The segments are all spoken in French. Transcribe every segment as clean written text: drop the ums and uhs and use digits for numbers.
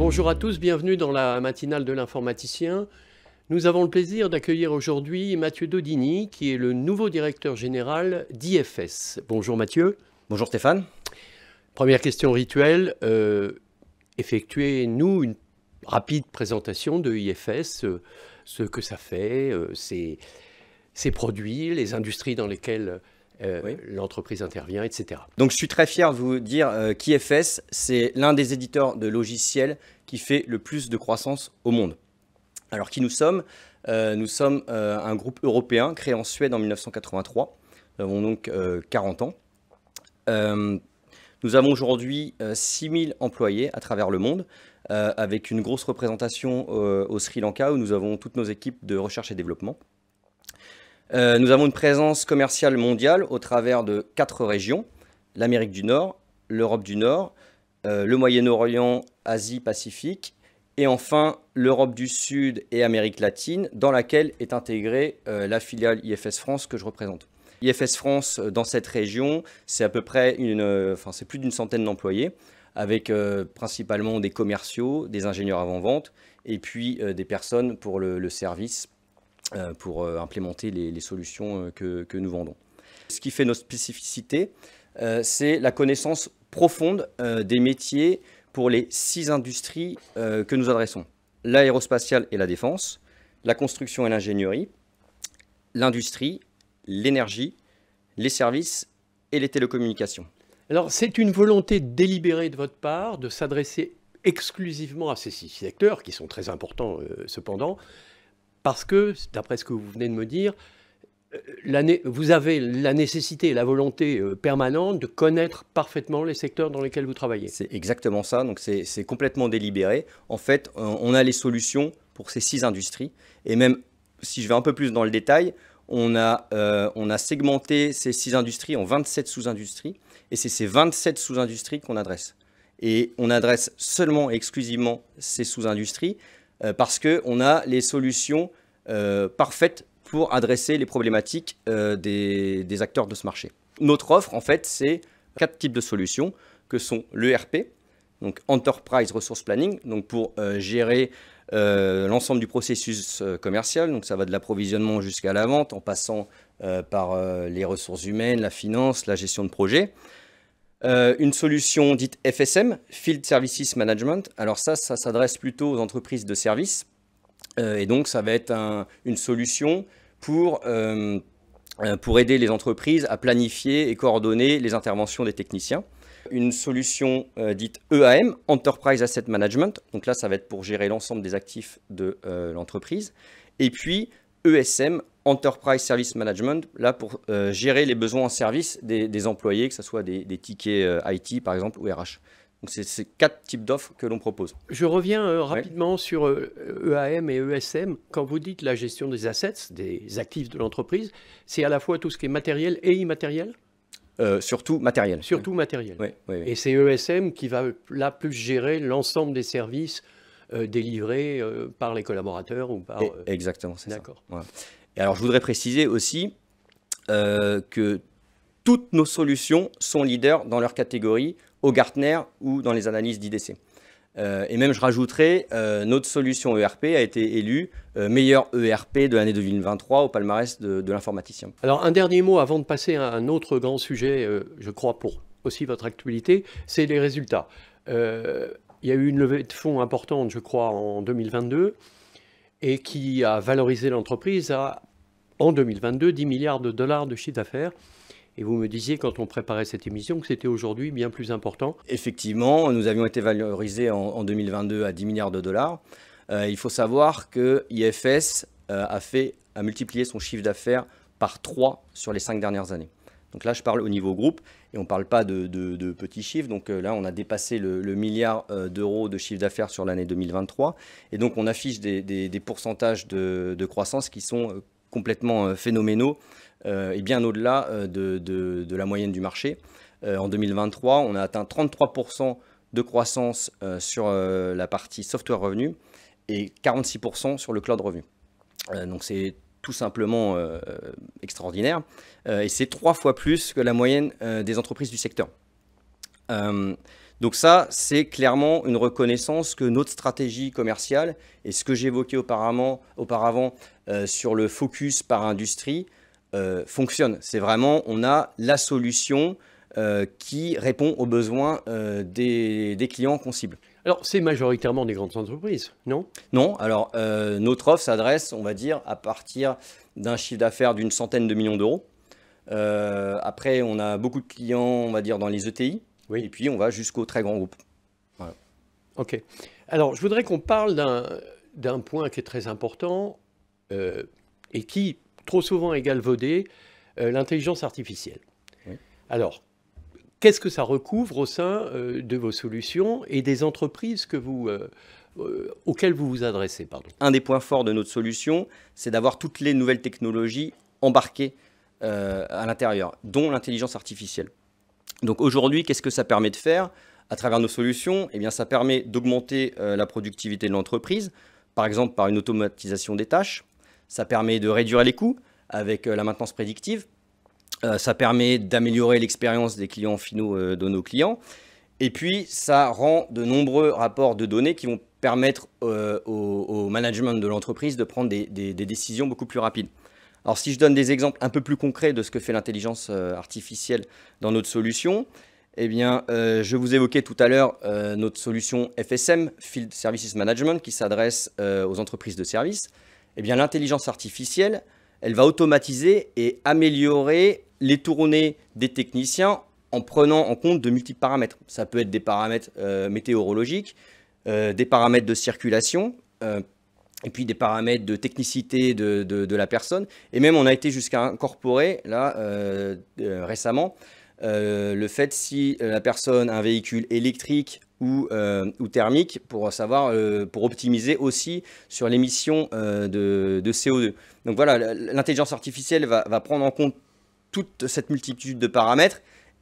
Bonjour à tous, bienvenue dans la matinale de l'informaticien. Nous avons le plaisir d'accueillir aujourd'hui Mathieu Dodini, qui est le nouveau directeur général d'IFS. Bonjour Mathieu. Bonjour Stéphane. Première question rituelle, effectuez-nous une rapide présentation de IFS, ce que ça fait, ses produits, les industries dans lesquelles l'entreprise intervient, etc. Donc je suis très fier de vous dire qu'IFS, c'est l'un des éditeurs de logiciels qui fait le plus de croissance au monde. Alors qui nous sommes? Nous sommes un groupe européen créé en Suède en 1983. Nous avons donc 40 ans. Nous avons aujourd'hui 6000 employés à travers le monde, avec une grosse représentation au Sri Lanka où nous avons toutes nos équipes de recherche et développement. Nous avons une présence commerciale mondiale au travers de 4 régions, l'Amérique du Nord, l'Europe du Nord, le Moyen-Orient, Asie, Pacifique, et enfin l'Europe du Sud et Amérique latine, dans laquelle est intégrée la filiale IFS France que je représente. IFS France, dans cette région, c'est à peu près c'est plus d'une centaine d'employés, avec principalement des commerciaux, des ingénieurs avant-vente, et puis des personnes pour le service, pour implémenter les solutions que nous vendons. Ce qui fait notre spécificité, c'est la connaissance profonde des métiers pour les 6 industries que nous adressons. L'aérospatiale et la défense, la construction et l'ingénierie, l'industrie, l'énergie, les services et les télécommunications. Alors, c'est une volonté délibérée de votre part de s'adresser exclusivement à ces 6 secteurs, qui sont très importants cependant, parce que, d'après ce que vous venez de me dire, vous avez la nécessité et la volonté permanente de connaître parfaitement les secteurs dans lesquels vous travaillez. C'est exactement ça, donc c'est complètement délibéré. En fait, on a les solutions pour ces 6 industries, et même si je vais un peu plus dans le détail, on a segmenté ces 6 industries en 27 sous-industries, et c'est ces 27 sous-industries qu'on adresse. Et on adresse seulement et exclusivement ces sous-industries parce qu'on a les solutions parfaites pour adresser les problématiques des acteurs de ce marché. Notre offre, en fait, c'est 4 types de solutions que sont l'ERP, donc Enterprise Resource Planning, donc pour gérer l'ensemble du processus commercial, donc ça va de l'approvisionnement jusqu'à la vente, en passant par les ressources humaines, la finance, la gestion de projet. Une solution dite FSM, Field Services Management. Alors ça s'adresse plutôt aux entreprises de services. Et donc ça va être une solution pour aider les entreprises à planifier et coordonner les interventions des techniciens. Une solution dite EAM, Enterprise Asset Management. Donc là, ça va être pour gérer l'ensemble des actifs de l'entreprise. Et puis ESM, Enterprise Service Management, là pour gérer les besoins en service des employés, que ce soit des tickets IT par exemple ou RH. Donc c'est ces 4 types d'offres que l'on propose. Je reviens rapidement sur EAM et ESM. Quand vous dites la gestion des assets, des actifs de l'entreprise, c'est à la fois tout ce qui est matériel et immatériel ? Surtout matériel. Surtout matériel. Oui. Et c'est ESM qui va là plus gérer l'ensemble des services délivrés par les collaborateurs ou par... Exactement, c'est ça. D'accord. Voilà. Et alors je voudrais préciser aussi que toutes nos solutions sont leaders dans leur catégorie au Gartner ou dans les analyses d'IDC. Et même je rajouterai, notre solution ERP a été élue meilleur ERP de l'année 2023 au palmarès de l'informaticien. Alors un dernier mot avant de passer à un autre grand sujet, je crois pour aussi votre actualité, c'est les résultats. Il y a eu une levée de fonds importante, je crois, en 2022 et qui a valorisé l'entreprise à, en 2022, 10 milliards de dollars de chiffre d'affaires. Et vous me disiez, quand on préparait cette émission, que c'était aujourd'hui bien plus important. Effectivement, nous avions été valorisés en 2022 à 10 milliards de dollars. Il faut savoir que IFS a multiplié son chiffre d'affaires par 3 sur les 5 dernières années. Donc là, je parle au niveau groupe et on ne parle pas de petits chiffres. Donc là, on a dépassé le milliard d'euros de chiffre d'affaires sur l'année 2023. Et donc, on affiche des pourcentages de croissance qui sont complètement phénoménaux et bien au-delà de la moyenne du marché. En 2023, on a atteint 33% de croissance sur la partie software revenu et 46% sur le cloud revenu. Donc c'est tout simplement extraordinaire et c'est 3 fois plus que la moyenne des entreprises du secteur. Donc ça, c'est clairement une reconnaissance que notre stratégie commerciale et ce que j'évoquais auparavant sur le focus par industrie fonctionne. C'est vraiment, on a la solution qui répond aux besoins des clients qu'on cible. Alors, c'est majoritairement des grandes entreprises, non? Non, alors notre offre s'adresse, on va dire, à partir d'un chiffre d'affaires d'une centaine de millions d'euros. Après, on a beaucoup de clients, on va dire, dans les ETI. Oui. Et puis, on va jusqu'aux très grands groupes. Voilà. Ok. Alors, je voudrais qu'on parle d'un point qui est très important et qui, trop souvent, est galvaudé, l'intelligence artificielle. Oui. Alors, qu'est-ce que ça recouvre au sein de vos solutions et des entreprises auxquelles vous vous adressez, pardon? Un des points forts de notre solution, c'est d'avoir toutes les nouvelles technologies embarquées à l'intérieur, dont l'intelligence artificielle. Donc aujourd'hui, qu'est-ce que ça permet de faire à travers nos solutions? Eh bien, ça permet d'augmenter la productivité de l'entreprise, par exemple par une automatisation des tâches. Ça permet de réduire les coûts avec la maintenance prédictive. Ça permet d'améliorer l'expérience des clients finaux de nos clients. Et puis, ça rend de nombreux rapports de données qui vont permettre au management de l'entreprise de prendre des décisions beaucoup plus rapides. Alors, si je donne des exemples un peu plus concrets de ce que fait l'intelligence artificielle dans notre solution, eh bien, je vous évoquais tout à l'heure notre solution FSM, Field Services Management, qui s'adresse aux entreprises de services. Eh bien, l'intelligence artificielle, elle va automatiser et améliorer les tournées des techniciens en prenant en compte de multiples paramètres. Ça peut être des paramètres météorologiques, des paramètres de circulation, et puis des paramètres de technicité de la personne. Et même, on a été jusqu'à incorporer, là, récemment, le fait si la personne a un véhicule électrique ou thermique pour savoir, pour optimiser aussi sur l'émission de CO2. Donc voilà, l'intelligence artificielle va prendre en compte toute cette multitude de paramètres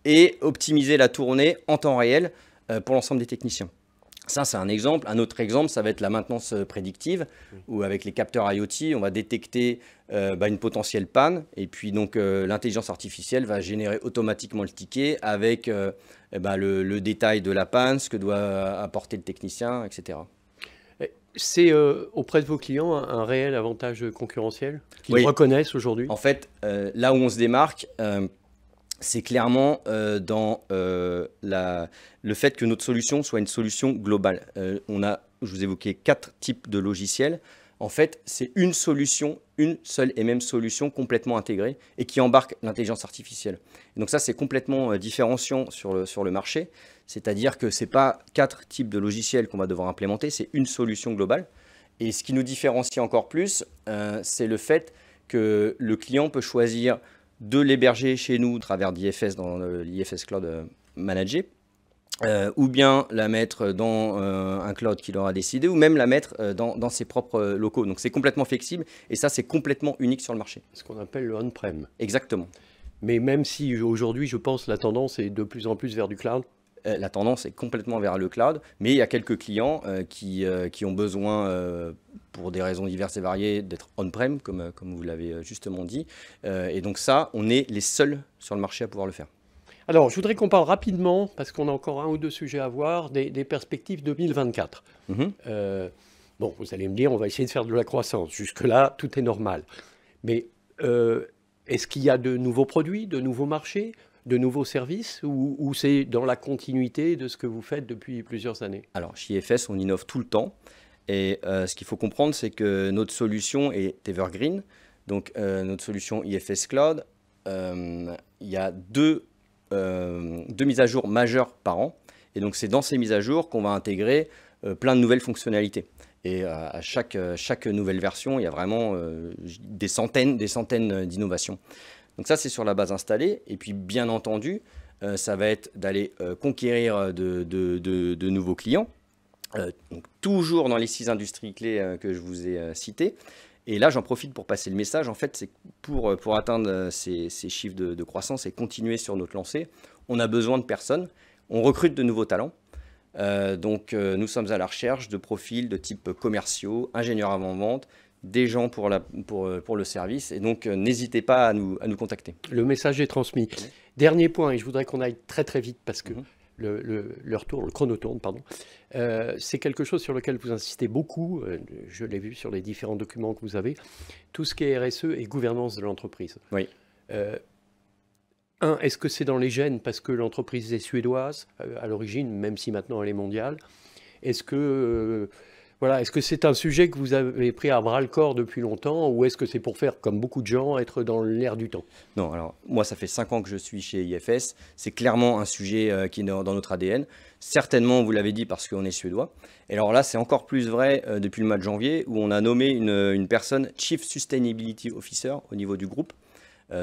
et optimiser la tournée en temps réel pour l'ensemble des techniciens. Ça, c'est un exemple. Un autre exemple, ça va être la maintenance prédictive, où avec les capteurs IoT, on va détecter une potentielle panne. Et puis, donc, l'intelligence artificielle va générer automatiquement le ticket avec le détail de la panne, ce que doit apporter le technicien, etc. C'est auprès de vos clients un réel avantage concurrentiel qu'ils Oui. reconnaissent aujourd'hui? En fait, là où on se démarque, c'est clairement dans le fait que notre solution soit une solution globale. Je vous évoquais 4 types de logiciels. En fait, c'est une solution, une seule et même solution complètement intégrée et qui embarque l'intelligence artificielle. Et donc ça, c'est complètement différenciant sur le marché. C'est-à-dire que ce n'est pas 4 types de logiciels qu'on va devoir implémenter, c'est une solution globale. Et ce qui nous différencie encore plus, c'est le fait que le client peut choisir de l'héberger chez nous à travers d'IFS dans l'IFS Cloud Managé, ou bien la mettre dans un cloud qu'il aura décidé, ou même la mettre dans ses propres locaux. Donc c'est complètement flexible et ça c'est complètement unique sur le marché. Ce qu'on appelle le on-prem. Exactement. Mais même si aujourd'hui, je pense, la tendance est de plus en plus vers du cloud. La tendance est complètement vers le cloud, mais il y a quelques clients qui ont besoin, pour des raisons diverses et variées, d'être on-prem, comme vous l'avez justement dit. Et donc ça, on est les seuls sur le marché à pouvoir le faire. Alors, je voudrais qu'on parle rapidement, parce qu'on a encore un ou deux sujets à voir, des perspectives 2024. Bon, vous allez me dire, on va essayer de faire de la croissance. Jusque-là, tout est normal. Mais est-ce qu'il y a de nouveaux produits, de nouveaux marchés, de nouveaux services, ou c'est dans la continuité de ce que vous faites depuis plusieurs années? Alors, chez IFS, on innove tout le temps. Et ce qu'il faut comprendre, c'est que notre solution est evergreen. Donc, notre solution IFS Cloud, il y a deux mises à jour majeures par an. Et donc, c'est dans ces mises à jour qu'on va intégrer plein de nouvelles fonctionnalités. Et à chaque nouvelle version, il y a vraiment des centaines d'innovations. Donc ça, c'est sur la base installée. Et puis, bien entendu, ça va être d'aller conquérir de nouveaux clients. Donc, toujours dans les 6 industries clés que je vous ai citées. Et là, j'en profite pour passer le message. En fait, c'est pour atteindre ces chiffres de croissance et continuer sur notre lancée, on a besoin de personnes. On recrute de nouveaux talents. Nous sommes à la recherche de profils de type commerciaux, ingénieurs avant-vente, des gens pour le service. Et donc, n'hésitez pas à nous contacter. Le message est transmis. Dernier point, et je voudrais qu'on aille très très vite parce que leur tourne, le chrono tourne, pardon. C'est quelque chose sur lequel vous insistez beaucoup, je l'ai vu sur les différents documents que vous avez, tout ce qui est RSE et gouvernance de l'entreprise. Oui. Est-ce que c'est dans les gènes parce que l'entreprise est suédoise à l'origine, même si maintenant elle est mondiale? Est-ce que c'est un sujet que vous avez pris à bras-le-corps depuis longtemps, ou est-ce que c'est pour faire, comme beaucoup de gens, être dans l'air du temps? Non, alors moi, ça fait 5 ans que je suis chez IFS. C'est clairement un sujet qui est dans notre ADN. Certainement, vous l'avez dit, parce qu'on est suédois. Et alors là, c'est encore plus vrai depuis le mois de janvier, où on a nommé une personne Chief Sustainability Officer au niveau du groupe,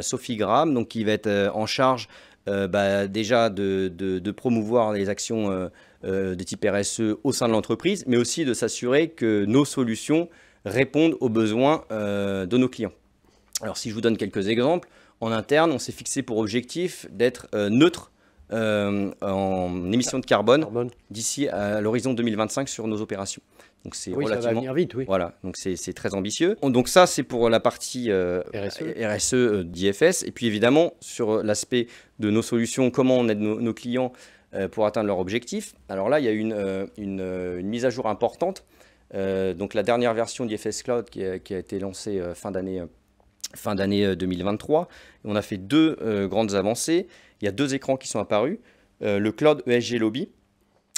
Sophie Graham, donc qui va être en charge déjà de promouvoir les actions de type RSE au sein de l'entreprise, mais aussi de s'assurer que nos solutions répondent aux besoins de nos clients. Alors si je vous donne quelques exemples, en interne, on s'est fixé pour objectif d'être neutre en émissions de carbone d'ici à l'horizon 2025 sur nos opérations. Donc c'est oui, relativement... ça va venir vite, oui. Voilà, donc c'est très ambitieux. Donc ça, c'est pour la partie RSE d'IFS. Et puis évidemment, sur l'aspect de nos solutions, comment on aide nos clients pour atteindre leurs objectifs. Alors là, il y a une mise à jour importante. Donc la dernière version d'IFS Cloud qui a été lancée fin d'année 2023. On a fait 2 grandes avancées. Il y a 2 écrans qui sont apparus. Le Cloud ESG Lobby.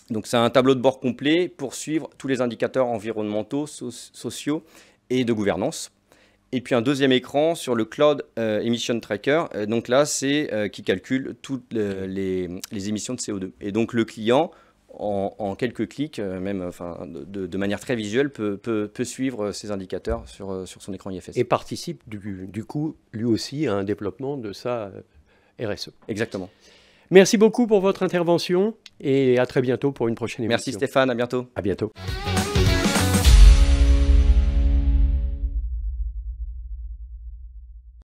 Donc c'est un tableau de bord complet pour suivre tous les indicateurs environnementaux, sociaux et de gouvernance. Et puis un deuxième écran sur le Cloud Emission Tracker. Donc là, c'est qui calcule toutes les émissions de CO2. Et donc le client, en quelques clics, de manière très visuelle, peut suivre ces indicateurs sur son écran IFS. Et participe du coup, lui aussi, à un développement de sa RSE. Exactement. Merci beaucoup pour votre intervention et à très bientôt pour une prochaine émission. Merci Stéphane, à bientôt. À bientôt.